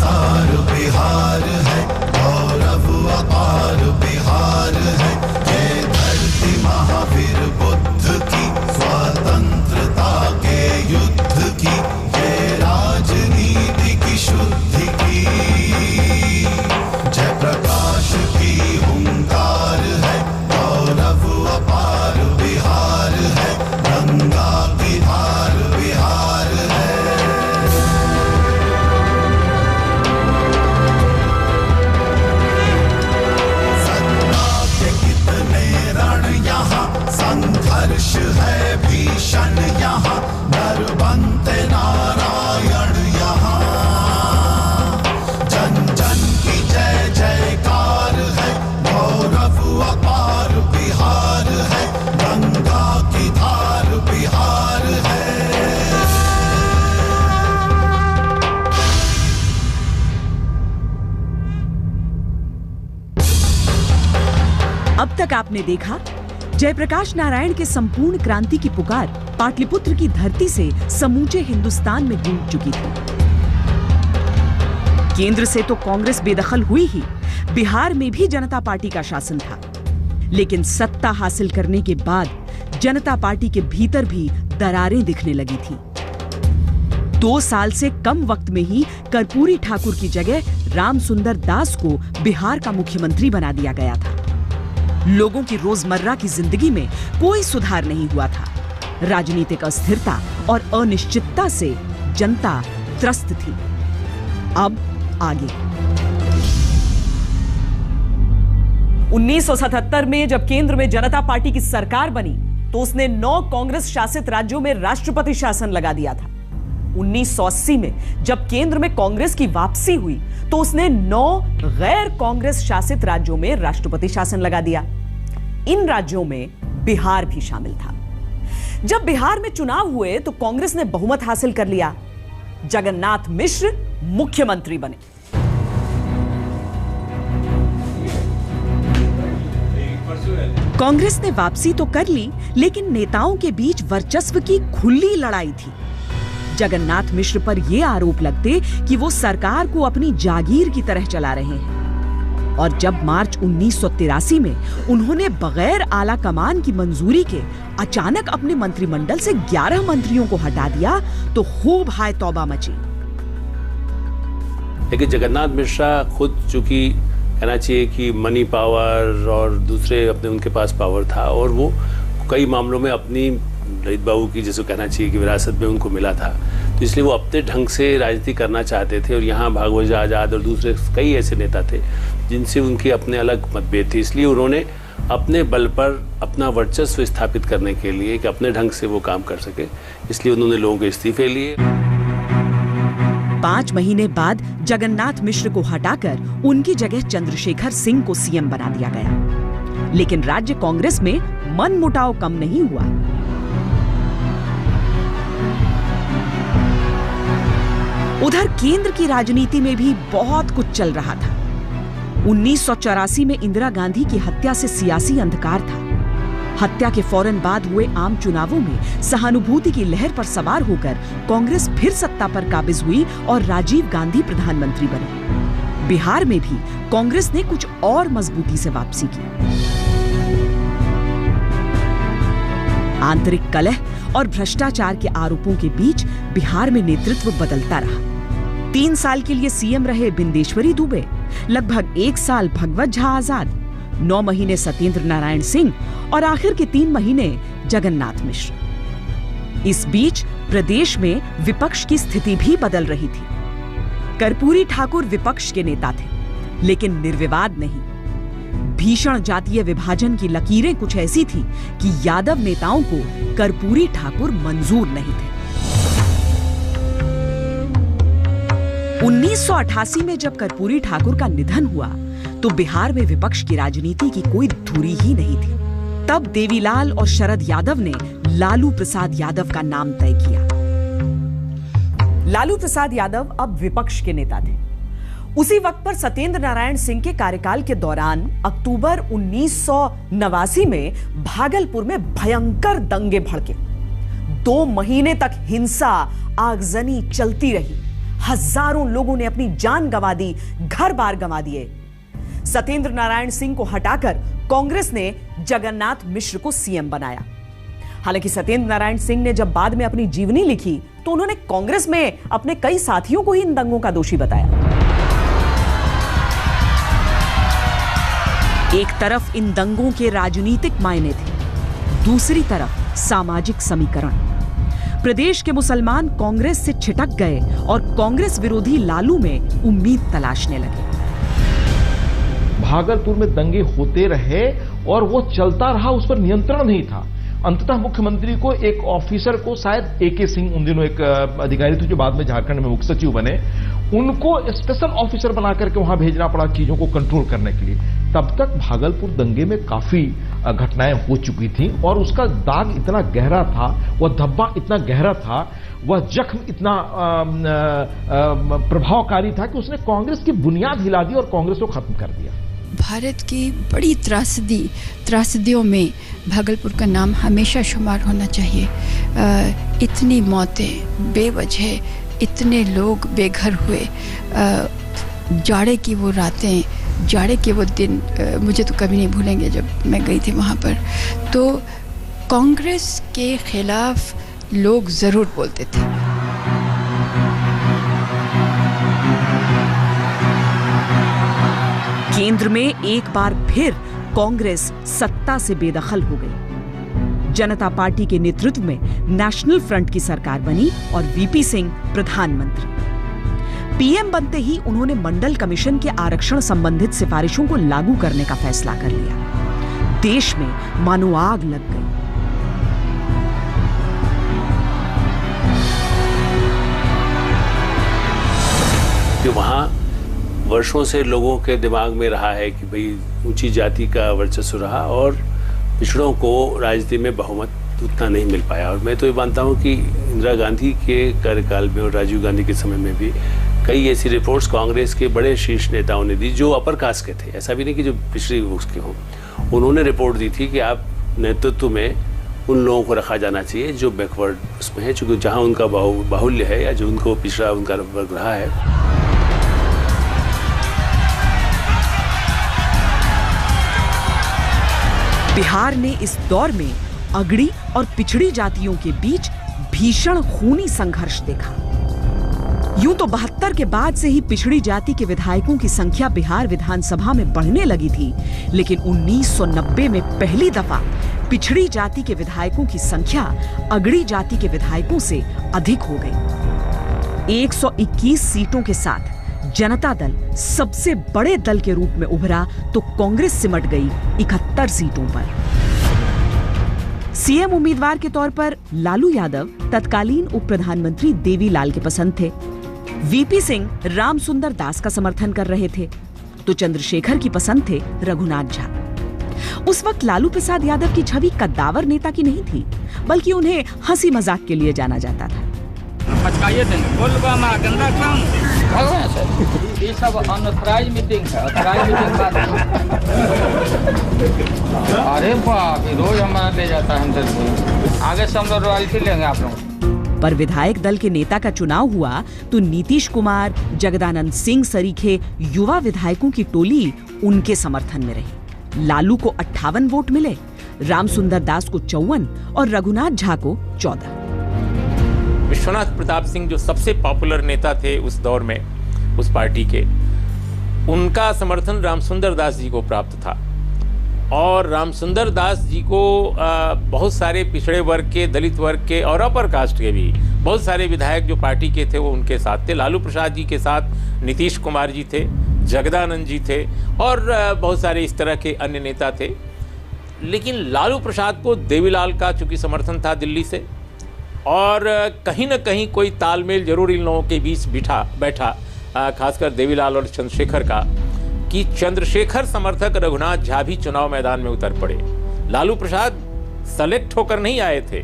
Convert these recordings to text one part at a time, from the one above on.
निसार बिहार है, गौरव अपार बिहार है। ये धरती महावीर बुद्ध की, स्वतंत्रता के युद्ध की, ये राजनीति की शुद्धि की, जय प्रकाश की हुंकार है, गौरव अपार बिहार है, गंगा की धार बिहार है। सत्ता के कितने रण यहाँ, संघर्ष है भीषण यहाँ, नरबंते नारायण यहाँ, जन जन की जय जयकार है, गौरव अपार बिहार है, गंगा की धार बिहार है। अब तक आपने देखा जयप्रकाश नारायण के संपूर्ण क्रांति की पुकार पाटलिपुत्र की धरती से समूचे हिंदुस्तान में गूंज चुकी थी। केंद्र से तो कांग्रेस बेदखल हुई ही, बिहार में भी जनता पार्टी का शासन था। लेकिन सत्ता हासिल करने के बाद जनता पार्टी के भीतर भी दरारें दिखने लगी थी। 2 साल से कम वक्त में ही कर्पूरी ठाकुर की जगह रामसुंदर दास को बिहार का मुख्यमंत्री बना दिया गया था। लोगों की रोजमर्रा की जिंदगी में कोई सुधार नहीं हुआ था। राजनीतिक अस्थिरता और अनिश्चितता से जनता त्रस्त थी। अब आगे 1977 में जब केंद्र में जनता पार्टी की सरकार बनी तो उसने 9 कांग्रेस शासित राज्यों में राष्ट्रपति शासन लगा दिया था। 1980 में जब केंद्र में कांग्रेस की वापसी हुई तो उसने 9 गैर कांग्रेस शासित राज्यों में राष्ट्रपति शासन लगा दिया। इन राज्यों में बिहार भी शामिल था। जब बिहार में चुनाव हुए तो कांग्रेस ने बहुमत हासिल कर लिया। जगन्नाथ मिश्र मुख्यमंत्री बने। कांग्रेस ने वापसी तो कर ली, लेकिन नेताओं के बीच वर्चस्व की खुली लड़ाई थी। जगन्नाथ मिश्र पर यह आरोप लगते कि वो सरकार को अपनी जागीर की तरह चला रहे हैं। और जब मार्च 1983 में उन्होंने बगैर आला कमान की मंजूरी के अचानक अपने मंत्रिमंडल से 11 मंत्रियों को हटा दिया तो खूब हाय तौबा मची। लेकिन जगन्नाथ मिश्रा खुद चूंकि कहना चाहिए कि मनी पावर और दूसरे अपने उनके पास पावर था और वो कई मामलों में अपनी ललित बाबू की जैसे कहना चाहिए कि विरासत में उनको मिला था, तो इसलिए वो अपने ढंग से राजनीति करना चाहते थे। और यहाँ भागवत आजाद और दूसरे कई ऐसे नेता थे जिनसे उनके अपने अलग मतभेद थे, इसलिए उन्होंने अपने बल पर अपना वर्चस्व स्थापित करने के लिए कि अपने ढंग से वो काम कर सके, इसलिए उन्होंने लोगों के इस्तीफे लिए। 5 महीने बाद जगन्नाथ मिश्र को हटाकर उनकी जगह चंद्रशेखर सिंह को सीएम बना दिया गया। लेकिन राज्य कांग्रेस में मनमुटाव कम नहीं हुआ। उधर केंद्र की राजनीति में भी बहुत कुछ चल रहा था। 1984 में इंदिरा गांधी की हत्या से सियासी अंधकार था। हत्या के फौरन बाद हुए आम चुनावों में सहानुभूति की लहर पर सवार होकर कांग्रेस फिर सत्ता पर काबिज हुई और राजीव गांधी प्रधानमंत्री बने। बिहार में भी कांग्रेस ने कुछ और मजबूती से वापसी की। आंतरिक कलह और भ्रष्टाचार के आरोपों के बीच बिहार में नेतृत्व बदलता रहा। 3 साल के लिए सीएम रहे बिंदेश्वरी दुबे, लगभग 1 साल भगवत झा आजाद, 9 महीने सत्येंद्र नारायण सिंह और आखिर के 3 महीने जगन्नाथ मिश्र। इस बीच प्रदेश में विपक्ष की स्थिति भी बदल रही थी। कर्पूरी ठाकुर विपक्ष के नेता थे, लेकिन निर्विवाद नहीं। भीषण जातीय विभाजन की लकीरें कुछ ऐसी थी कि यादव नेताओं को कर्पूरी ठाकुर मंजूर नहीं थे। 1988 में जब कर्पूरी ठाकुर का निधन हुआ तो बिहार में विपक्ष की राजनीति की कोई धुरी ही नहीं थी। तब देवीलाल और शरद यादव ने लालू प्रसाद यादव का नाम तय किया। लालू प्रसाद यादव अब विपक्ष के नेता थे। उसी वक्त पर सत्येंद्र नारायण सिंह के कार्यकाल के दौरान अक्टूबर 1989 में भागलपुर में भयंकर दंगे भड़के। 2 महीने तक हिंसा आगजनी चलती रही। हजारों लोगों ने अपनी जान गंवा दी, घर बार गंवा दिए। सत्येंद्र नारायण सिंह को हटाकर कांग्रेस ने जगन्नाथ मिश्र को सीएम बनाया। हालांकि सत्येंद्र नारायण सिंह ने जब बाद में अपनी जीवनी लिखी तो उन्होंने कांग्रेस में अपने कई साथियों को ही इन दंगों का दोषी बताया। एक तरफ इन दंगों के राजनीतिक मायने थे, दूसरी तरफ सामाजिक समीकरण। प्रदेश के मुसलमान कांग्रेस से छिटक गए और कांग्रेस विरोधी लालू में उम्मीद तलाशने लगे। भागलपुर में दंगे होते रहे और वो चलता रहा, उस पर नियंत्रण नहीं था। अंततः मुख्यमंत्री को एक ऑफिसर को, शायद एके सिंह उन दिनों एक अधिकारी थे जो बाद में झारखंड में मुख्य सचिव बने, उनको स्पेशल ऑफिसर बना करके वहां भेजना पड़ा चीजों को कंट्रोल करने के लिए। तब तक भागलपुर दंगे में काफी घटनाएं हो चुकी थी और उसका दाग इतना गहरा था, वह धब्बा इतना गहरा था, वह जख्म इतना प्रभावकारी था कि उसने कांग्रेस की बुनियाद हिला दी और कांग्रेस को खत्म कर दिया। भारत की बड़ी त्रासदियों में भागलपुर का नाम हमेशा शुमार होना चाहिए। इतनी मौतें बेवजह, इतने लोग बेघर हुए, जाड़े की वो रातें, जाड़े के वो दिन मुझे तो कभी नहीं भूलेंगे जब मैं गई थी वहाँ पर। तो कांग्रेस के खिलाफ लोग ज़रूर बोलते थे। केंद्र में एक बार फिर कांग्रेस सत्ता से बेदखल हो गई। जनता पार्टी के नेतृत्व में नेशनल फ्रंट की सरकार बनी और वीपी सिंह प्रधानमंत्री। पीएम बनते ही उन्होंने मंडल कमीशन के आरक्षण संबंधित सिफारिशों को लागू करने का फैसला कर लिया। देश में मानो आग लग गई। कि वहां वर्षों से लोगों के दिमाग में रहा है कि भाई ऊंची जाति का वर्चस्व रहा और पिछड़ों को राजनीति में बहुमत उतना नहीं मिल पाया। और मैं तो ये मानता हूं कि इंदिरा गांधी के कार्यकाल में और राजीव गांधी के समय में भी कई ऐसी रिपोर्ट्स कांग्रेस के बड़े शीर्ष नेताओं ने दी जो अपर कास्ट के थे, ऐसा भी नहीं कि जो पिछड़ी उसके हों। उन्होंने रिपोर्ट दी थी कि आप नेतृत्व में उन लोगों को रखा जाना चाहिए जो बैकवर्ड उसमें है, चूंकि जहां उनका बाहुल्य है या जो उनको पिछड़ा उनका वर्ग रहा है। बिहार ने इस दौर में अगड़ी और पिछड़ी जातियों के बीच भीषण खूनी संघर्ष देखा। यूं तो 72 के बाद से ही पिछड़ी जाति के विधायकों की संख्या बिहार विधानसभा में बढ़ने लगी थी, लेकिन 1990 में पहली दफा पिछड़ी जाति के विधायकों की संख्या अगड़ी जाति के विधायकों से अधिक हो गई। 121 सीटों के साथ जनता दल सबसे बड़े दल के रूप में उभरा तो कांग्रेस सिमट गई 71 सीटों पर। सीएम उम्मीदवार के तौर पर लालू यादव तत्कालीन उप प्रधानमंत्री देवीलाल के पसंद थे। वीपी सिंह रामसुंदर दास का समर्थन कर रहे थे तो चंद्रशेखर की पसंद थे रघुनाथ झा। उस वक्त लालू प्रसाद यादव की छवि कद्दावर नेता की नहीं थी, बल्कि उन्हें हंसी मजाक के लिए जाना जाता था। ये सब अनऑथराइज मीटिंग है, ऑथराइज मीटिंग बात अरे बाप रे, रोज हमारा ले जाता है हमसे। आगे से हम लोग रॉयल्टी लेंगे आप लोग। पर विधायक दल के नेता का चुनाव हुआ तो नीतीश कुमार, जगदानंद सिंह सरीखे युवा विधायकों की टोली उनके समर्थन में रही। लालू को 58 वोट मिले, रामसुंदर दास को 54 और रघुनाथ झा को 14। विश्वनाथ प्रताप सिंह जो सबसे पॉपुलर नेता थे उस दौर में उस पार्टी के, उनका समर्थन रामसुंदर दास जी को प्राप्त था। और रामसुंदर दास जी को बहुत सारे पिछड़े वर्ग के, दलित वर्ग के और अपर कास्ट के भी बहुत सारे विधायक जो पार्टी के थे वो उनके साथ थे। लालू प्रसाद जी के साथ नीतीश कुमार जी थे, जगदानंद जी थे और बहुत सारे इस तरह के अन्य नेता थे। लेकिन लालू प्रसाद को देवीलाल का चूंकि समर्थन था दिल्ली से, और कहीं न कहीं कोई तालमेल जरूर इन लोगों के बीच बैठा खासकर देवीलाल और चंद्रशेखर का, कि चंद्रशेखर समर्थक रघुनाथ झा भी चुनाव मैदान में उतर पड़े। लालू प्रसाद सेलेक्ट होकर नहीं आए थे,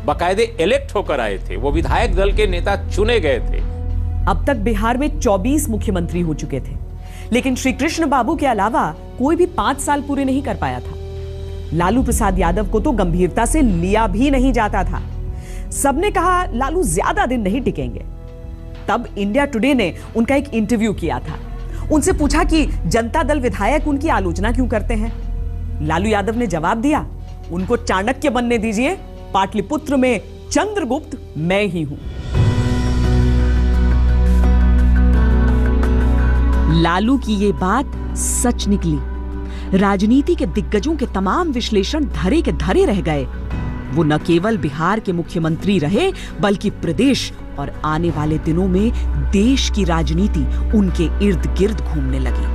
बाकायदे इलेक्ट होकर आए थे, वो विधायक दल के नेता चुने गए थे। अब तक बिहार में 24 मुख्यमंत्री हो चुके थे, लेकिन श्री कृष्ण बाबू के अलावा कोई भी 5 साल पूरे नहीं कर पाया था। लालू प्रसाद यादव को तो गंभीरता से लिया भी नहीं जाता था। सबने कहा लालू ज्यादा दिन नहीं टिकेंगे। तब इंडिया टुडे ने उनका एक इंटरव्यू किया था। उनसे पूछा कि जनता दल विधायक उनकी आलोचना क्यों करते हैं। लालू यादव ने जवाब दिया, उनको चाणक्य बनने दीजिए, पाटलिपुत्र में चंद्रगुप्त मैं ही हूं। लालू की ये बात सच निकली। राजनीति के दिग्गजों के तमाम विश्लेषण धरे के धरे रह गए। वो न केवल बिहार के मुख्यमंत्री रहे, बल्कि प्रदेश और आने वाले दिनों में देश की राजनीति उनके इर्द गिर्द घूमने लगी।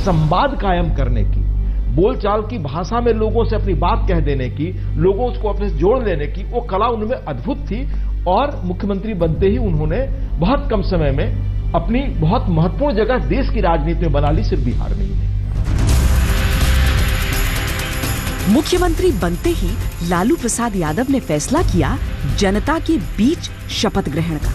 संवाद कायम करने की, बोलचाल की भाषा में लोगों से अपनी बात कह देने की, लोगों को अपने से जोड़ लेने की वो कला उनमें अद्भुत थी। और मुख्यमंत्री बनते ही उन्होंने बहुत कम समय में अपनी बहुत महत्वपूर्ण जगह देश की राजनीति में बना ली, सिर्फ बिहार में ही नहीं। मुख्यमंत्री बनते ही लालू प्रसाद यादव ने फैसला किया जनता के बीच शपथ ग्रहण का।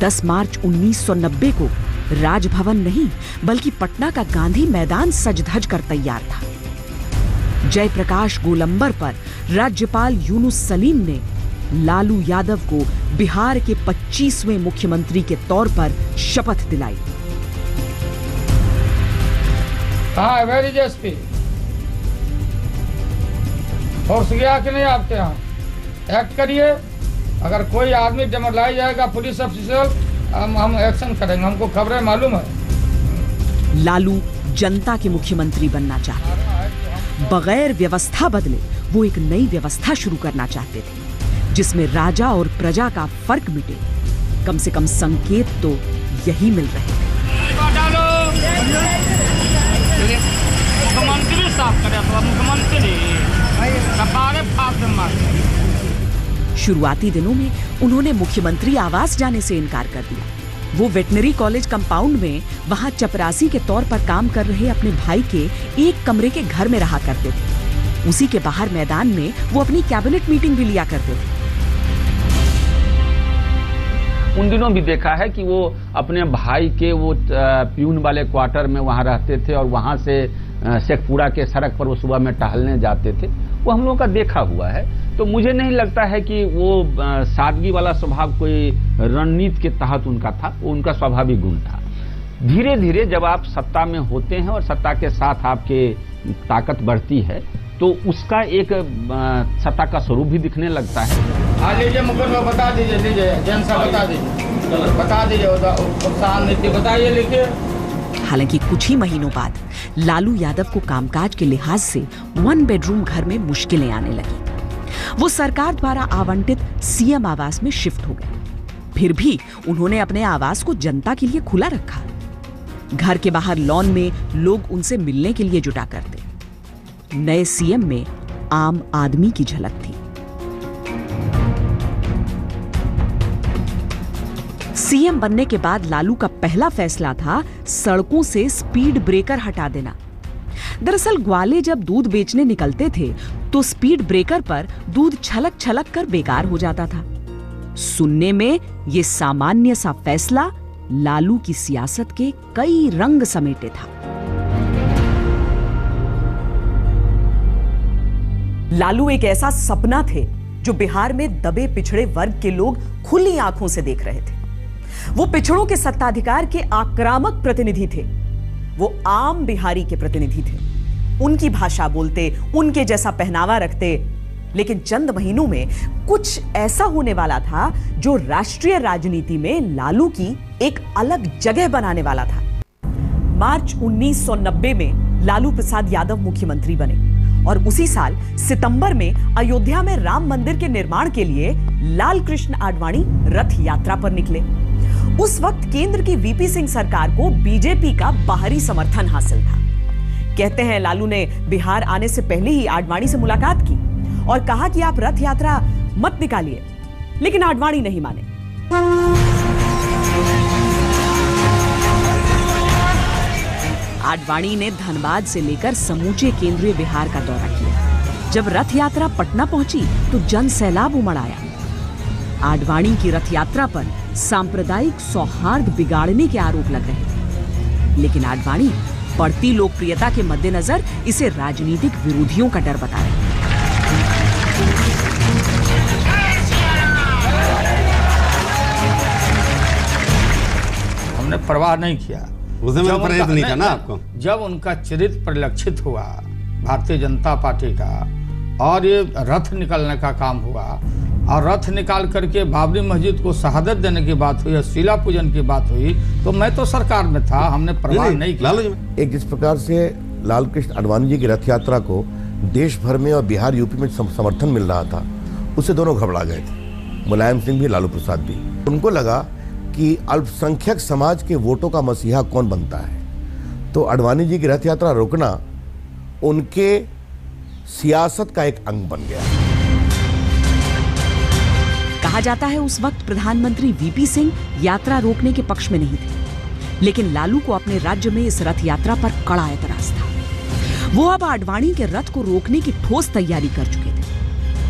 10 मार्च 1990 को राजभवन नहीं बल्कि पटना का गांधी मैदान सज-धज कर तैयार था। जयप्रकाश गोलंबर पर राज्यपाल यूनुस सलीम ने लालू यादव को बिहार के 25वें मुख्यमंत्री के तौर पर शपथ दिलाई। कहाँ है वेरी एसपी? फोर्स गया कि नहीं आपके यहाँ? एक्ट करिए। अगर कोई आदमी डमरलाई जाएगा पुलिस ऑफिसर, हम एक्शन करेंगे, हमको खबरें मालूम है। लालू जनता के मुख्यमंत्री बनना चाहते थे। बगैर व्यवस्था बदले वो एक नई व्यवस्था शुरू करना चाहते थे, जिसमें राजा और प्रजा का फर्क मिटे। कम से कम संकेत तो यही मिल रहे थे। मुख्यमंत्री साफ करे, मुख्यमंत्री शुरुआती दिनों में उन्होंने मुख्यमंत्री आवास जाने से इनकार कर दिया। वो वेटनरी कॉलेज कंपाउंड में वहां चपरासी के तौर पर काम कर रहे अपने भाई के एक कमरे के घर में रहा करते थे। उसी के बाहर मैदान में वो अपनी कैबिनेट मीटिंग भी लिया करते थे। उन दिनों भी देखा है कि वो अपने भाई के वो प्यून वाले क्वार्टर में वहां रहते थे और वहां से शेखपुरा के सड़क पर वो सुबह में टहलने जाते थे। वो हम लोगों का देखा हुआ है। तो मुझे नहीं लगता है कि वो सादगी वाला स्वभाव कोई रणनीति के तहत उनका था। वो उनका स्वाभाविक गुण था। धीरे धीरे जब आप सत्ता में होते हैं और सत्ता के साथ आपके ताकत बढ़ती है तो उसका एक सत्ता का स्वरूप भी दिखने लगता है। हाँ लीजिए मुकुल को बता दीजिए, लीजिए जैन साहब बता दीजिए, बता दीजिए प्रोत्साहन नीति बताइए, लिखिए। हालांकि कुछ ही महीनों बाद लालू यादव को कामकाज के लिहाज से 1 बेडरूम घर में मुश्किलें आने लगी। वो सरकार द्वारा आवंटित सीएम आवास में शिफ्ट हो गए। फिर भी उन्होंने अपने आवास को जनता के लिए खुला रखा। घर के बाहर लॉन में लोग उनसे मिलने के लिए जुटा करते। नए सीएम में आम आदमी की झलक थी। सीएम बनने के बाद लालू का पहला फैसला था सड़कों से स्पीड ब्रेकर हटा देना। दरअसल ग्वाले जब दूध बेचने निकलते थे तो स्पीड ब्रेकर पर दूध छलक छलक कर बेकार हो जाता था। सुनने में यह सामान्य सा फैसला लालू की सियासत के कई रंग समेटे था। लालू एक ऐसा सपना थे जो बिहार में दबे पिछड़े वर्ग के लोग खुली आंखों से देख रहे थे। वो पिछड़ों के सत्ताधिकार के आक्रामक प्रतिनिधि थे। वो आम बिहारी के प्रतिनिधि थे। उनकी भाषा बोलते, उनके जैसा पहनावा रखते। लेकिन चंद महीनों में कुछ ऐसा होने वाला था जो राष्ट्रीय राजनीति में लालू की एक अलग जगह बनाने वाला था। मार्च 1990 में लालू प्रसाद यादव मुख्यमंत्री बने और उसी साल सितंबर में अयोध्या में राम मंदिर के निर्माण के लिए लाल कृष्ण आडवाणी रथ यात्रा पर निकले। उस वक्त केंद्र की वीपी सिंह सरकार को बीजेपी का बाहरी समर्थन हासिल था। कहते हैं लालू ने बिहार आने से पहले ही आडवाणी से मुलाकात की और कहा कि आप रथ यात्रा मत निकालिए, लेकिन आडवाणी नहीं माने। आडवाणी ने धनबाद से लेकर समूचे केंद्रीय बिहार का दौरा किया। जब रथ यात्रा पटना पहुंची तो जन सैलाब उमड़ आया। आडवाणी की रथ यात्रा पर सांप्रदायिक सौहार्द बिगाड़ने के आरोप लग रहे थे, लेकिन आडवाणी बढ़ती लोकप्रियता के मद्देनजर इसे राजनीतिक विरोधियों का डर बता रहे थे। परवाह नहीं किया। उस समय प्रेरित नहीं था ना आपको? जब उनका चरित्र परिलक्षित हुआ भारतीय जनता पार्टी का और ये रथ निकालने का काम हुआ और रथ निकाल करके बाबरी मस्जिद को शहादत देने की बात हुई, शिला पूजन की बात हुई, तो मैं तो सरकार में था, हमने परवाह नहीं किया। एक जिस प्रकार से लाल कृष्ण आडवाणी जी की रथ यात्रा को देश भर में और बिहार यूपी में समर्थन मिल रहा था, उससे दोनों घबरा गए थे, मुलायम सिंह भी लालू प्रसाद भी। उनको लगा कि अल्पसंख्यक समाज के वोटों का मसीहा कौन बनता है, तो आडवाणी जी की रथ यात्रा रोकना उनके सियासत का एक अंग बन गया। कहा जाता है उस वक्त प्रधानमंत्री वीपी सिंह यात्रा रोकने के पक्ष में नहीं थे, लेकिन लालू को अपने राज्य में इस रथ यात्रा पर कड़ा एतराज था। वो अब आडवाणी के रथ को रोकने की ठोस तैयारी कर चुके थे।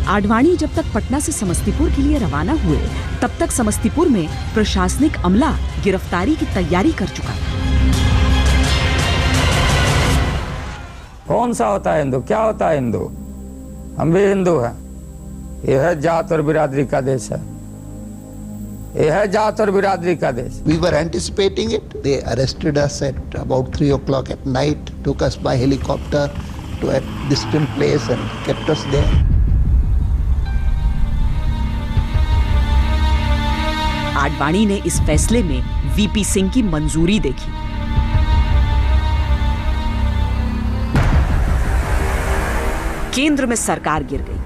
आडवाणी जब तक पटना से समस्तीपुर के लिए रवाना हुए, तब तक समस्तीपुर में प्रशासनिक अमला गिरफ्तारी की तैयारी कर चुका था। कौन सा होता है हिंदू? क्या होता है हिंदू? हम भी हिंदू हैं। यह है जात और बिरादरी का देश है। यह है जात और बिरादरी का देश। We were anticipating it. They arrested us at about 3 o'clock at night, took us by helicopter to a distant place and kept us there. Advani ने इस फैसले में वीपी सिंह की मंजूरी देखी। केंद्र में सरकार गिर गई।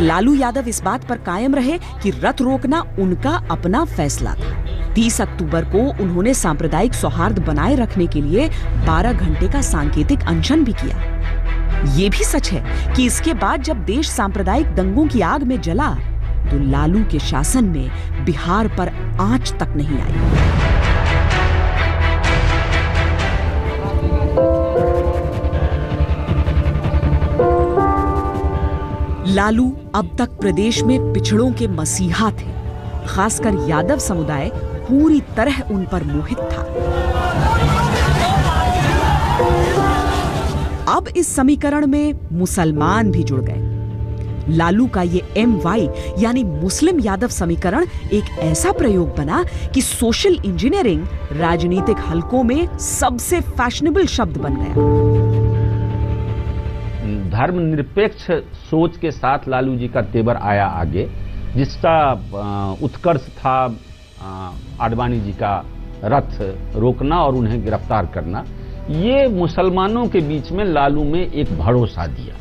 लालू यादव इस बात पर कायम रहे कि रथ रोकना उनका अपना फैसला था। 30 अक्टूबर को उन्होंने सांप्रदायिक सौहार्द बनाए रखने के लिए 12 घंटे का सांकेतिक अनशन भी किया। ये भी सच है कि इसके बाद जब देश सांप्रदायिक दंगों की आग में जला, तो लालू के शासन में बिहार पर आंच तक नहीं आई। लालू अब तक प्रदेश में पिछड़ों के मसीहा थे। खासकर यादव समुदाय पूरी तरह उन पर मोहित था। अब इस समीकरण में मुसलमान भी जुड़ गए। लालू का ये MY यानी मुस्लिम यादव समीकरण एक ऐसा प्रयोग बना कि सोशल इंजीनियरिंग राजनीतिक हलकों में सबसे फैशनेबल शब्द बन गया। धर्मनिरपेक्ष सोच के साथ लालू जी का तेवर आया आगे, जिसका उत्कर्ष था आडवाणी जी का रथ रोकना और उन्हें गिरफ्तार करना। ये मुसलमानों के बीच में लालू में एक भरोसा दिया,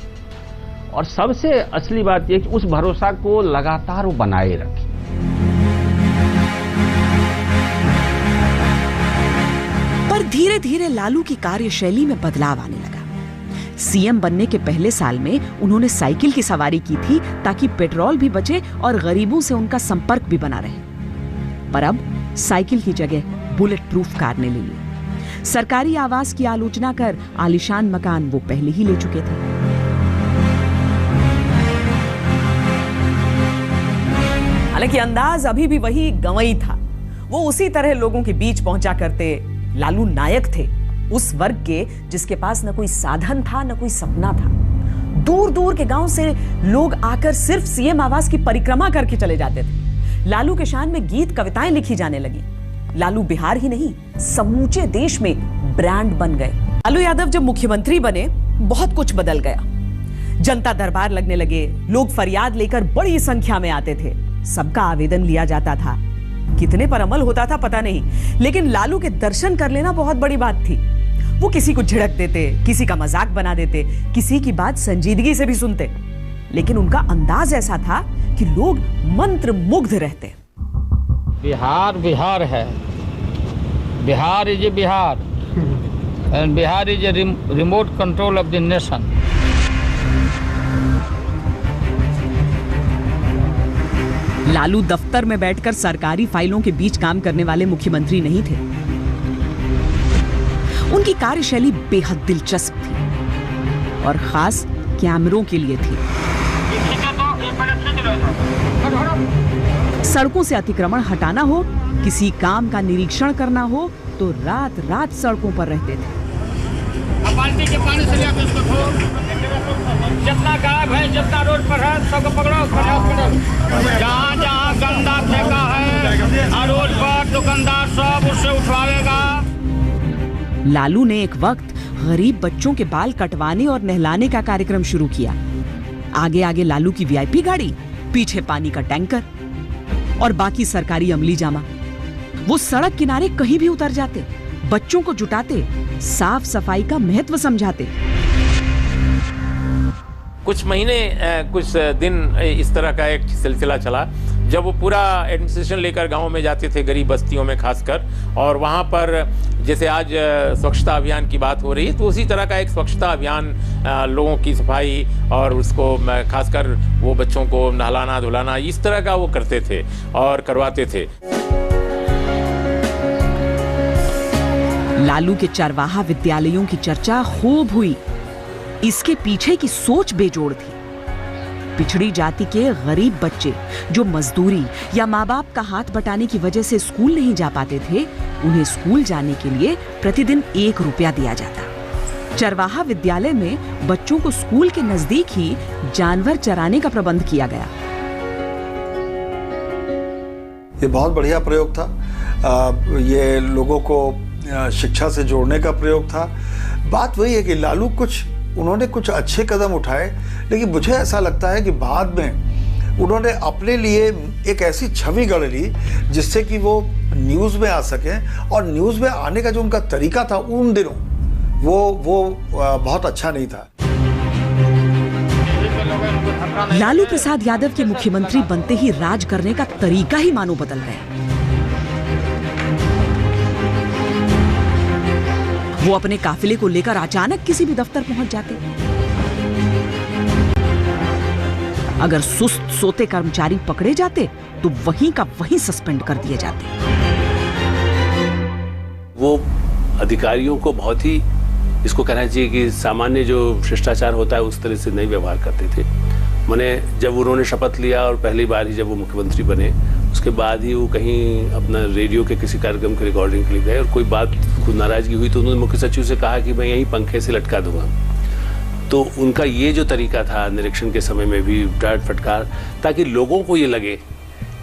और सबसे असली बात यह कि उस भरोसा को लगातार वो बनाए रखे। पर धीरे धीरे लालू की कार्यशैली में बदलाव आने लगा। सीएम बनने के पहले साल में उन्होंने साइकिल की सवारी की थी ताकि पेट्रोल भी बचे और गरीबों से उनका संपर्क भी बना रहे। पर अब साइकिल की जगह बुलेट प्रूफ कार ने ले ली। सरकारी आवास की आलोचना कर आलीशान मकान वो पहले ही ले चुके थे। हालांकि अंदाज अभी भी वही गंवई था। वो उसी तरह लोगों के बीच पहुंचा करते। लालू नायक थे उस वर्ग के जिसके पास न कोई साधन था न कोई सपना था। दूर दूर के गांव से लोग आकर सिर्फ सीएम आवास की परिक्रमा करके चले जाते थे। लालू के शान में गीत कविताएं लिखी जाने लगी। लालू बिहार ही नहीं समूचे देश में ब्रांड बन गए। लालू यादव जब मुख्यमंत्री बने, बहुत कुछ बदल गया। जनता दरबार लगने लगे। लोग फरियाद लेकर बड़ी संख्या में आते थे। सबका आवेदन लिया जाता था। कितने पर अमल होता था पता नहीं, लेकिन लालू के दर्शन कर लेना बहुत बड़ी बात थी। वो किसी को झिड़क देते, किसी का मजाक बना देते, किसी की बात संजीदगी से भी सुनते, लेकिन उनका अंदाज ऐसा था कि लोग मंत्र मुग्ध रहते। बिहार बिहार है। Bihar is a Bihar and Bihar is a remote control of the nation. Lalu दफ्तर में बैठकर सरकारी फाइलों के बीच काम करने वाले मुख्यमंत्री नहीं थे। उनकी कार्यशैली बेहद दिलचस्प थी और खास कैमरों के लिए थी। सड़कों से अतिक्रमण हटाना हो, किसी काम का निरीक्षण करना हो, तो रात रात सड़कों पर रहते थे। बाल्टी के पानी से लिया इसको धो। जितना गायब है, जितना रोड पर है, सबको पकड़ो, जहाँ जहाँ गंदा फेंका है रोड पर, दुकानदार सब उससे उठवाएगा। लालू ने एक वक्त गरीब बच्चों के बाल कटवाने और नहलाने का कार्यक्रम शुरू किया। आगे आगे लालू की वीआईपी गाड़ी, पीछे पानी का टैंकर और बाकी सरकारी अमली जामा। वो सड़क किनारे कहीं भी उतर जाते, बच्चों को जुटाते, साफ सफाई का महत्व समझाते। कुछ महीने कुछ दिन इस तरह का एक सिलसिला चला जब वो पूरा एडमिनिस्ट्रेशन लेकर गांवों में जाते थे, गरीब बस्तियों में खासकर, और वहां पर जैसे आज स्वच्छता अभियान की बात हो रही है तो उसी तरह का एक स्वच्छता अभियान, लोगों की सफाई और उसको खासकर वो बच्चों को नहलाना धुलाना इस तरह का वो करते थे और करवाते थे। लालू के चरवाहा विद्यालयों की चर्चा खूब हुई। इसके पीछे की सोच बेजोड़ थी। पिछड़ी जाति के गरीब बच्चे जो मजदूरी या माँ बाप का हाथ बटाने की वजह से स्कूल नहीं जा पाते थे, उन्हें स्कूल जाने के लिए प्रतिदिन 1 रुपया दिया जाता। चरवाहा विद्यालय में बच्चों को स्कूल के नजदीक ही जानवर चराने का प्रबंध किया गया। ये बहुत बढ़िया प्रयोग था। ये लोगों को शिक्षा से जोड़ने का प्रयोग था। बात वही है कि लालू उन्होंने कुछ अच्छे कदम उठाए, लेकिन मुझे ऐसा लगता है कि बाद में उन्होंने अपने लिए एक ऐसी छवि गढ़ ली जिससे कि वो न्यूज़ में आ सकें, और न्यूज़ में आने का जो उनका तरीका था उन दिनों वो बहुत अच्छा नहीं था। लालू प्रसाद यादव के मुख्यमंत्री बनते ही राज करने का तरीका ही मानो बदल गया। वो अपने काफिले को लेकर अचानक किसी भी दफ्तर पहुंच जाते। अगर सुस्त सोते कर्मचारी पकड़े जाते तो वहीं का वहीं सस्पेंड कर दिए जाते। वो अधिकारियों को बहुत ही, इसको कहना चाहिए कि सामान्य जो शिष्टाचार होता है उस तरह से नहीं व्यवहार करते थे। मैंने जब उन्होंने शपथ लिया और पहली बार ही जब वो मुख्यमंत्री बने, उसके बाद ही वो कहीं अपना रेडियो के किसी कार्यक्रम की रिकॉर्डिंग के लिए गए और कोई बात कुछ नाराजगी हुई तो उन्होंने मुख्य सचिव से कहा कि मैं यहीं पंखे से लटका दूंगा। तो उनका ये जो तरीका था निरीक्षण के समय में भी डांट फटकार, ताकि लोगों को ये लगे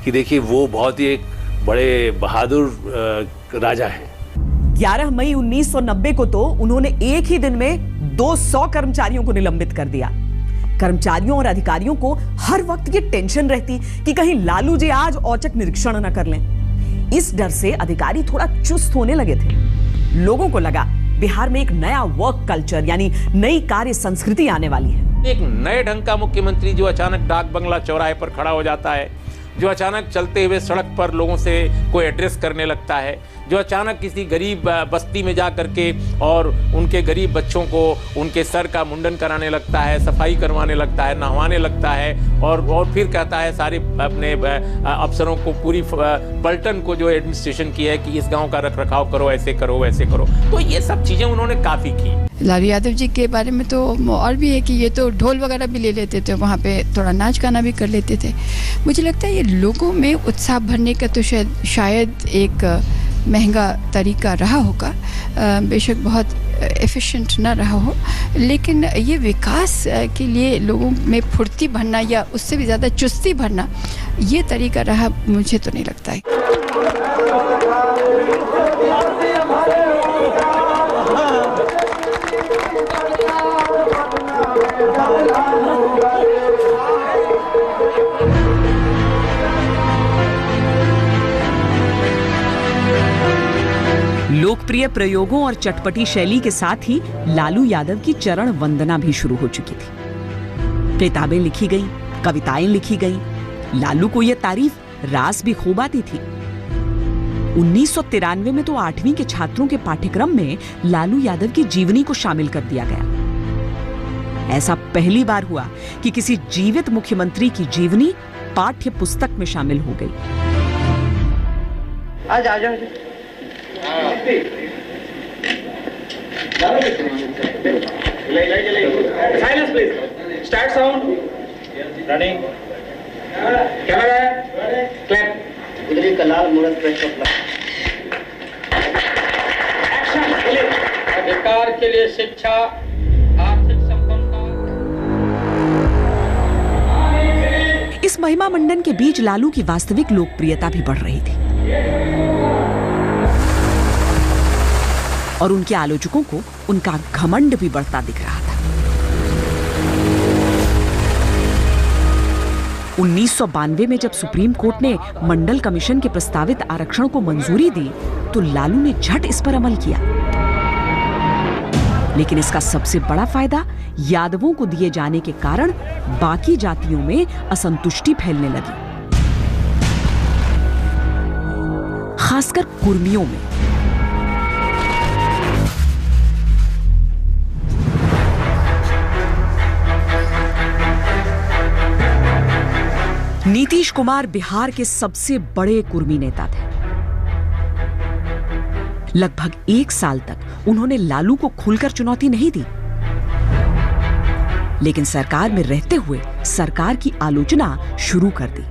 कि देखिए वो बहुत ही एक बड़े बहादुर राजा हैं। 11 मई 1990 को तो उन्होंने एक ही दिन में 200 कर्मचारियों को निलंबित कर दिया। कर्मचारियों और अधिकारियों को हर वक्त ये टेंशन रहती कि कहीं लालू जी आज औचक निरीक्षण न कर लें। इस डर से अधिकारी थोड़ा चुस्त होने लगे थे। लोगों को लगा बिहार में एक नया वर्क कल्चर यानी नई कार्य संस्कृति आने वाली है। एक नए ढंग का मुख्यमंत्री जो अचानक डाक बंगला चौराहे पर खड़ा हो जाता है, जो अचानक चलते हुए सड़क पर लोगों से कोई एड्रेस करने लगता है, जो अचानक किसी गरीब बस्ती में जा करके और उनके गरीब बच्चों को उनके सर का मुंडन कराने लगता है, सफाई करवाने लगता है, नहवाने लगता है और फिर कहता है सारे अपने अफसरों को, पूरी पलटन को जो एडमिनिस्ट्रेशन की है कि इस गांव का रख रखाव करो, ऐसे करो वैसे करो। तो ये सब चीज़ें उन्होंने काफ़ी की। लालू यादव जी के बारे में तो और भी है कि ये तो ढोल वगैरह भी ले लेते थे, वहाँ पे थोड़ा नाच गाना भी कर लेते थे। मुझे लगता है ये लोगों में उत्साह भरने का तो शायद एक महंगा तरीका रहा होगा, बेशक बहुत एफिशिएंट ना रहा हो, लेकिन ये विकास के लिए लोगों में फुर्ती भरना या उससे भी ज़्यादा चुस्ती भरना ये तरीका रहा, मुझे तो नहीं लगता है। लोकप्रिय प्रयोगों और चटपटी शैली के साथ ही लालू यादव की चरण वंदना भी शुरू हो चुकी थी। किताबें लिखी गईं, कविताएं लिखी गईं। लालू को यह तारीफ रास भी खूब आती थी। 1993 में तो 8वीं के छात्रों के पाठ्यक्रम में लालू यादव की जीवनी को शामिल कर दिया गया। ऐसा पहली बार हुआ कि किसी जीवित मुख्यमंत्री की जीवनी पाठ्य पुस्तक में शामिल हो गई। आज आ जाओ। Silence please. Start sound. Running. Camera. Clap. उधरी का लाल मुरत प्रेस कर। Action. अधिकार के लिए शिक्षा, आर्थिक संपन्नता। इस महिमा मंडन के बीच लालू की वास्तविक लोकप्रियता भी बढ़ रही थी और उनके आलोचकों को उनका घमंड भी बढ़ता दिख रहा था। 1992 में जब सुप्रीम कोर्ट ने मंडल कमीशन के प्रस्तावित आरक्षण को मंजूरी दी तो लालू ने झट इस पर अमल किया, लेकिन इसका सबसे बड़ा फायदा यादवों को दिए जाने के कारण बाकी जातियों में असंतुष्टि फैलने लगी, खासकर कुर्मियों में। नीतीश कुमार बिहार के सबसे बड़े कुर्मी नेता थे। लगभग 1 साल तक उन्होंने लालू को खुलकर चुनौती नहीं दी, लेकिन सरकार में रहते हुए सरकार की आलोचना शुरू कर दी।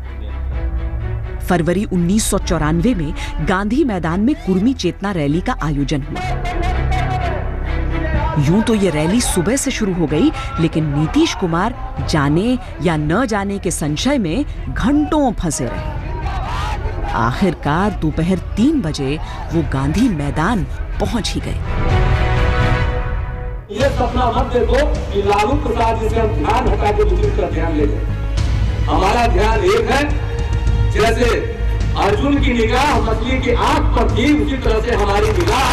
फरवरी 1994 में गांधी मैदान में कुर्मी चेतना रैली का आयोजन हुआ। यूं तो ये रैली सुबह से शुरू हो गई, लेकिन नीतीश कुमार जाने या न जाने के संशय में घंटों फंसे रहे। आखिरकार दोपहर 3 बजे वो गांधी मैदान पहुंच ही गए। ये सपना मत देखो कि लालू प्रसाद जी से हम ध्यान हटा के दूसरी तरफ ध्यान ले लें। हमारा ध्यान एक है, जैसे अर्जुन की निगाह मछली की आंख पर थी, उसी तरह से हमारी निगाह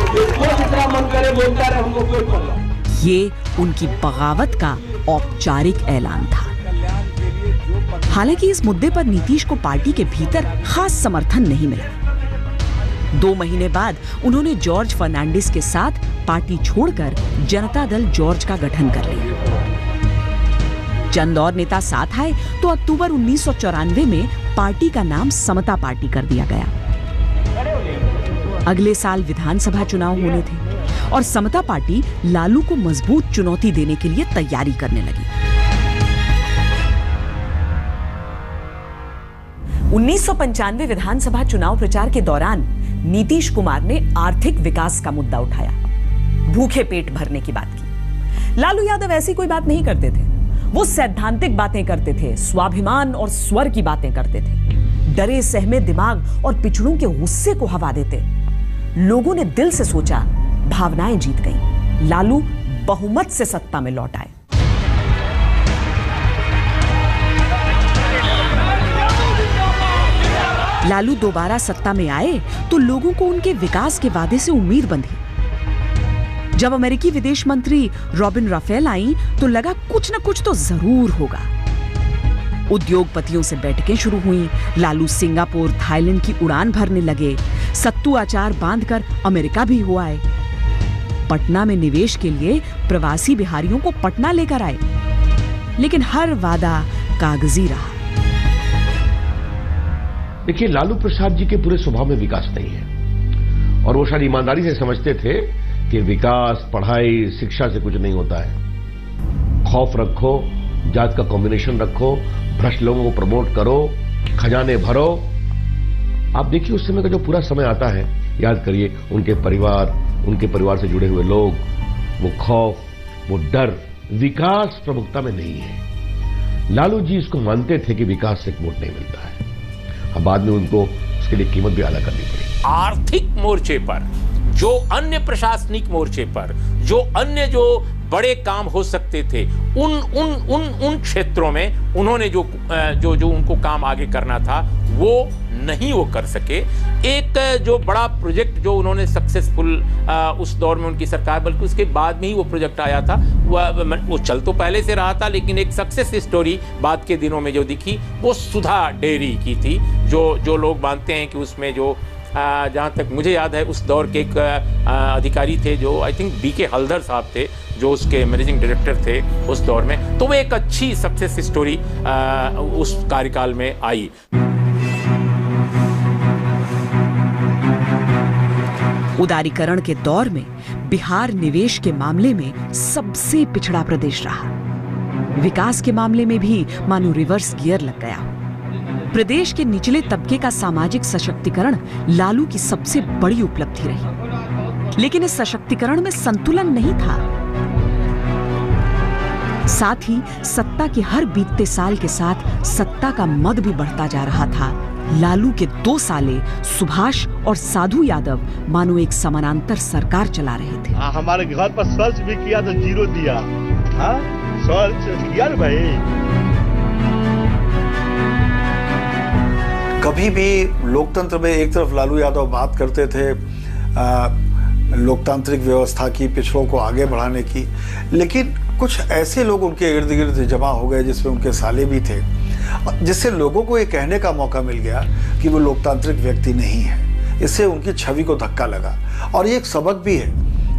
जितना मन करे बोलता रहे, हमको कोई परवाह। ये उनकी बगावत का औपचारिक ऐलान था। हालांकि इस मुद्दे पर नीतीश को पार्टी के भीतर खास समर्थन नहीं मिला। 2 महीने बाद उन्होंने जॉर्ज फर्नांडिस के साथ पार्टी छोड़कर जनता दल जॉर्ज का गठन कर लिया। चंद और नेता साथ आए तो अक्टूबर 1994 में पार्टी का नाम समता पार्टी कर दिया गया। अगले साल विधानसभा चुनाव होने थे और समता पार्टी लालू को मजबूत चुनौती देने के लिए तैयारी करने लगी। 1995 विधानसभा चुनाव प्रचार के दौरान नीतीश कुमार ने आर्थिक विकास का मुद्दा उठाया, भूखे पेट भरने की बात की। लालू यादव ऐसी कोई बात नहीं करते थे, वो सैद्धांतिक बातें करते थे, स्वाभिमान और स्वर की बातें करते थे, डरे सहमे दिमाग और पिछड़ों के गुस्से को हवा देते। लोगों ने दिल से सोचा, भावनाएं जीत गईं, लालू बहुमत से सत्ता में लौट आए। लालू दोबारा सत्ता में आए तो लोगों को उनके विकास के वादे से उम्मीद बंधी। जब अमेरिकी विदेश मंत्री रॉबिन राफेल आई तो लगा कुछ न कुछ तो जरूर होगा। उद्योगपतियों से बैठकें शुरू हुई, लालू सिंगापुर, थाईलैंड की उड़ान भरने लगे, सत्तू अचार बांधकर अमेरिका भी हो आए। पटना में निवेश के लिए प्रवासी बिहारियों को पटना लेकर आए, लेकिन हर वादा कागजी रहा। देखिए, लालू प्रसाद जी के पूरे स्वभाव में विकास नहीं है और वो शायद ईमानदारी से समझते थे कि विकास पढ़ाई शिक्षा से कुछ नहीं होता है। खौफ रखो, जात का कॉम्बिनेशन रखो, भ्रष्ट लोगों को प्रमोट करो, खजाने भरो। आप देखिए उस समय का जो पूरा समय आता है, याद करिए उनके परिवार से जुड़े हुए लोग, वो खौफ, वो डर, विकास प्रमुखता में नहीं है। लालू जी इसको मानते थे कि विकास से वोट नहीं मिलता है। अब बाद में उनको उसके लिए कीमत भी अदा करनी पड़ी। आर्थिक मोर्चे पर, जो अन्य प्रशासनिक मोर्चे पर, जो अन्य जो बड़े काम हो सकते थे, उन क्षेत्रों में उन्होंने जो उनको काम आगे करना था वो नहीं वो कर सके। एक जो बड़ा प्रोजेक्ट जो उन्होंने सक्सेसफुल उस दौर में उनकी सरकार, बल्कि उसके बाद में ही वो प्रोजेक्ट आया था, वो चल तो पहले से रहा था, लेकिन एक सक्सेस स्टोरी बाद के दिनों में जो दिखी वो सुधा डेयरी की थी। जो लोग मानते हैं कि उसमें जो जहाँ तक मुझे याद है उस दौर के एक अधिकारी थे जो आई थिंक बीके हल्दर साहब थे, जो उसके मैनेजिंग डायरेक्टर थे उस दौर में। तो वो एक अच्छी सक्सेस स्टोरी उस कार्यकाल में आई। उदारीकरण के दौर में बिहार निवेश के मामले में सबसे पिछड़ा प्रदेश रहा। विकास के मामले में भी मानो रिवर्स गियर लग गया। प्रदेश के निचले तबके का सामाजिक सशक्तिकरण लालू की सबसे बड़ी उपलब्धि रही। लेकिन इस सशक्तिकरण में संतुलन नहीं था। साथ ही सत्ता के हर बीतते साल के साथ सत्ता का मद भी बढ़ता जा रहा था। लालू के 2 साले सुभाष और साधु यादव मानो एक समानांतर सरकार चला रहे थे। हमारे घर पर सर्च भी किया तो 0 दिया। सर्च किया ना भाई। कभी भी लोकतंत्र में एक तरफ लालू यादव बात करते थे लोकतांत्रिक व्यवस्था की, पिछड़ों को आगे बढ़ाने की, लेकिन कुछ ऐसे लोग उनके इर्द गिर्द जमा हो गए जिसमें उनके साले भी थे, जिससे लोगों को ये कहने का मौका मिल गया कि वो लोकतांत्रिक व्यक्ति नहीं है। इससे उनकी छवि को धक्का लगा। और ये एक सबक भी है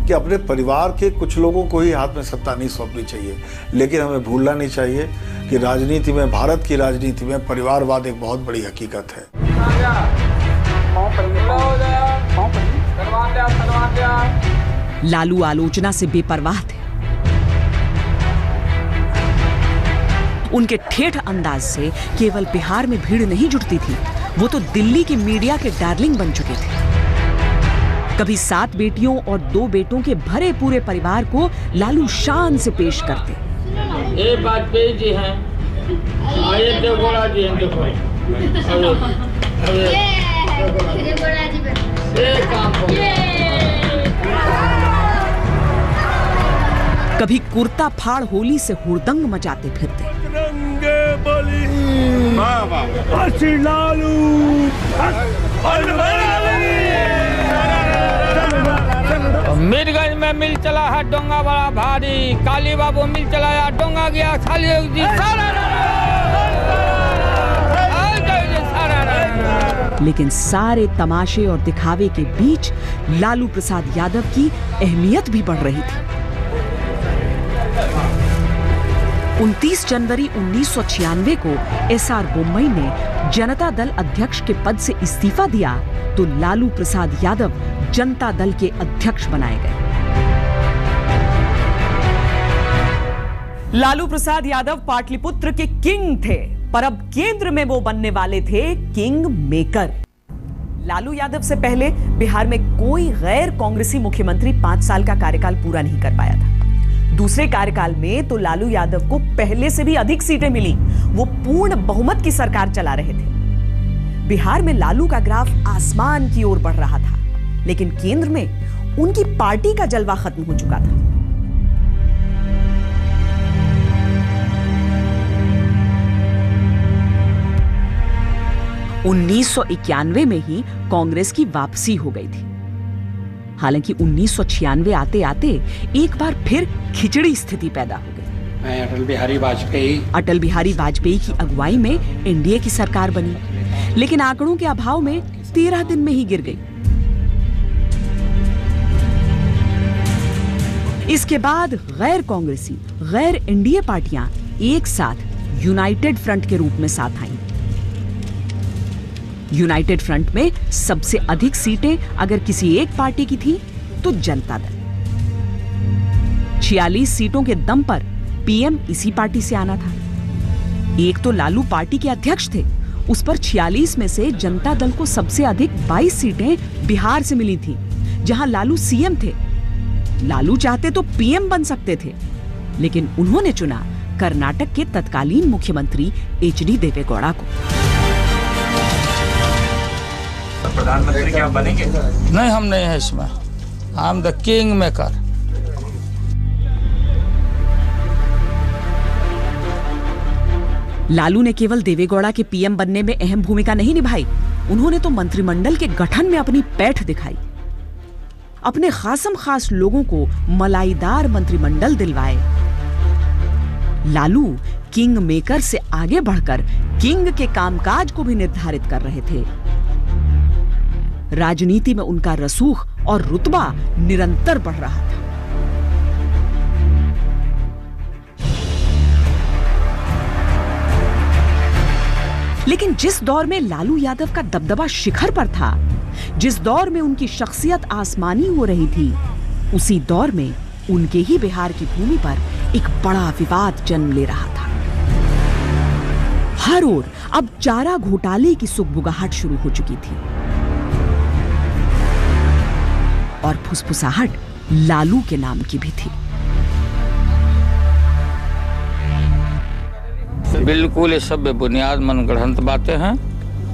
कि अपने परिवार के कुछ लोगों को ही हाथ में सत्ता नहीं सौंपनी चाहिए। लेकिन हमें भूलना नहीं चाहिए कि राजनीति में, भारत की राजनीति में परिवारवाद एक बहुत बड़ी हकीकत है। लालू आलोचना से बेपरवाह थे। उनके ठेठ अंदाज से केवल बिहार में भीड़ नहीं जुटती थी, वो तो दिल्ली की मीडिया के डार्लिंग बन चुके थे। कभी 7 बेटियों और 2 बेटों के भरे पूरे परिवार को लालू शान से पेश करते। ये वाजपेयी जी हैं, ये देवगौड़ा जी हैं, देखो कभी कुर्ता फाड़ होली से हुड़दंग मचाते फिरते। मीरगंज में मिल चला है डोंगा बड़ा भारी, काली बाबू मिल चलाया डोंगा गया खाली जी। लेकिन सारे तमाशे और दिखावे के बीच लालू प्रसाद यादव की अहमियत भी बढ़ रही थी। 29 जनवरी 1996 को एसआर बोम्मई ने जनता दल अध्यक्ष के पद से इस्तीफा दिया तो लालू प्रसाद यादव जनता दल के अध्यक्ष बनाए गए। लालू प्रसाद यादव पाटलिपुत्र के किंग थे, पर अब केंद्र में वो बनने वाले थे किंग मेकर। लालू यादव से पहले बिहार में कोई गैर कांग्रेसी मुख्यमंत्री 5 साल का कार्यकाल पूरा नहीं कर पाया था। दूसरे कार्यकाल में तो लालू यादव को पहले से भी अधिक सीटें मिली। वो पूर्ण बहुमत की सरकार चला रहे थे। बिहार में लालू का ग्राफ आसमान की ओर बढ़ रहा था, लेकिन केंद्र में उनकी पार्टी का जलवा खत्म हो चुका था। उन्नीस 1991 में ही कांग्रेस की वापसी हो गई थी। हालांकि 1996 आते आते एक बार फिर खिचड़ी स्थिति पैदा हो गई। अटल बिहारी वाजपेयी की अगुवाई में एनडीए की सरकार बनी, लेकिन आंकड़ों के अभाव में 13 दिन में ही गिर गई। इसके बाद गैर कांग्रेसी, गैर एनडीए पार्टियां एक साथ यूनाइटेड फ्रंट के रूप में साथ आईं। यूनाइटेड फ्रंट में सबसे अधिक सीटें अगर किसी एक पार्टी की थी तो जनता दल। 46 सीटों के दम पर पीएम इसी पार्टी से आना था। एक तो लालू पार्टी के अध्यक्ष थे, उस पर 46 में से जनता दल को सबसे अधिक 22 सीटें बिहार से मिली थी, जहां लालू सीएम थे। लालू चाहते तो पीएम बन सकते थे, लेकिन उन्होंने चुना कर्नाटक के तत्कालीन मुख्यमंत्री एचडी देवेगौड़ा को। प्रधानमंत्री क्या बनेंगे? नहीं, हम नहीं है इसमें। I am the king maker. Lalu ने केवल देवेगौड़ा के पीएम बनने में अहम भूमिका नहीं निभाई, उन्होंने तो मंत्रिमंडल के गठन में अपनी पैठ दिखाई। अपने खासम खास लोगों को मलाईदार मंत्रिमंडल दिलवाए। लालू किंग मेकर से आगे बढ़कर किंग के कामकाज को भी निर्धारित कर रहे थे। राजनीति में उनका रसूख और रुतबा निरंतर बढ़ रहा था। लेकिन जिस दौर में लालू यादव का दबदबा शिखर पर था, जिस दौर में उनकी शख्सियत आसमानी हो रही थी, उसी दौर में उनके ही बिहार की भूमि पर एक बड़ा विवाद जन्म ले रहा था। हर ओर अब चारा घोटाले की सुगबुगाहट शुरू हो चुकी थी और फुसफुसाहट लालू के नाम की भी थी। बिल्कुल ये सब बेबुनियाद मनगढ़ंत बातें हैं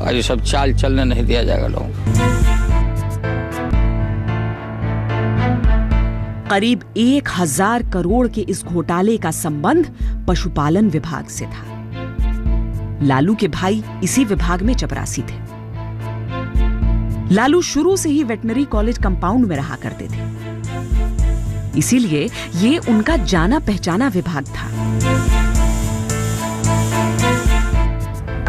और ये सब चाल चलने नहीं दिया जाएगा लोगों को। करीब 1000 करोड़ के इस घोटाले का संबंध पशुपालन विभाग से था। लालू के भाई इसी विभाग में चपरासी थे। लालू शुरू से ही वेटनरी कॉलेज कंपाउंड में रहा करते थे, इसीलिए ये उनका जाना पहचाना विभाग था।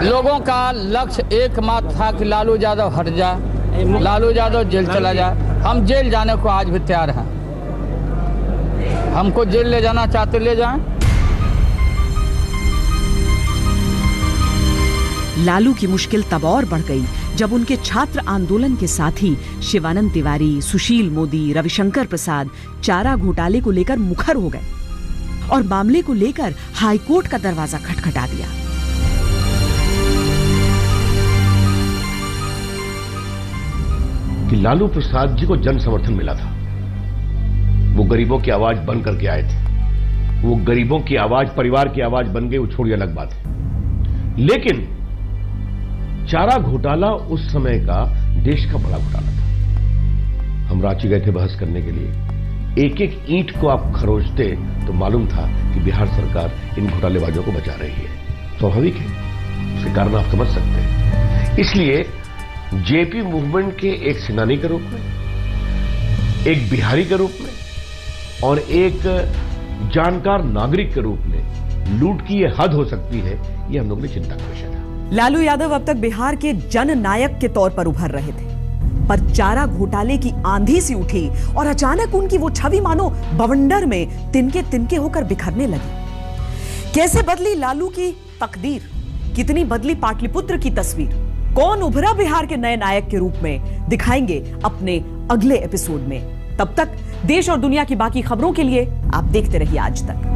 लोगों का लक्ष्य एकमात्र था कि लालू यादव हट जाए, लालू यादव जेल चला जाए। हम जेल जाने को आज भी तैयार हैं। हमको जेल ले जाना चाहते ले जाएं। लालू की मुश्किल तब और बढ़ गई जब उनके छात्र आंदोलन के साथी शिवानंद तिवारी, सुशील मोदी, रविशंकर प्रसाद चारा घोटाले को लेकर मुखर हो गए और मामले को लेकर हाईकोर्ट का दरवाजा खटखटा दिया। कि लालू प्रसाद जी को जन समर्थन मिला था। वो गरीबों की आवाज बन करके आए थे। वो गरीबों की आवाज, परिवार की आवाज बन गई, वो छोड़िए अलग बात है। लेकिन चारा घोटाला उस समय का देश का बड़ा घोटाला था। हम रांची गए थे बहस करने के लिए। एक एक ईंट को आप खरोचते तो मालूम था कि बिहार सरकार इन घोटालेबाजों को बचा रही है। स्वाभाविक है, उसके कारण आप समझ सकते हैं। इसलिए जेपी मूवमेंट के एक सेनानी के रूप में, एक बिहारी के रूप में और एक जानकार नागरिक के रूप में लूट की यह हद हो सकती है, यह हम लोगों ने चिंता का विषय था। लालू यादव अब तक बिहार के जननायक के तौर पर उभर रहे थे, पर चारा घोटाले की आंधी सी उठी और अचानक उनकी वो छवि मानो बवंडर में तिनके तिनके होकर बिखरने लगी। कैसे बदली लालू की तकदीर, कितनी बदली पाटलिपुत्र की तस्वीर, कौन उभरा बिहार के नए नायक के रूप में, दिखाएंगे अपने अगले एपिसोड में। तब तक देश और दुनिया की बाकी खबरों के लिए आप देखते रहिए आज तक।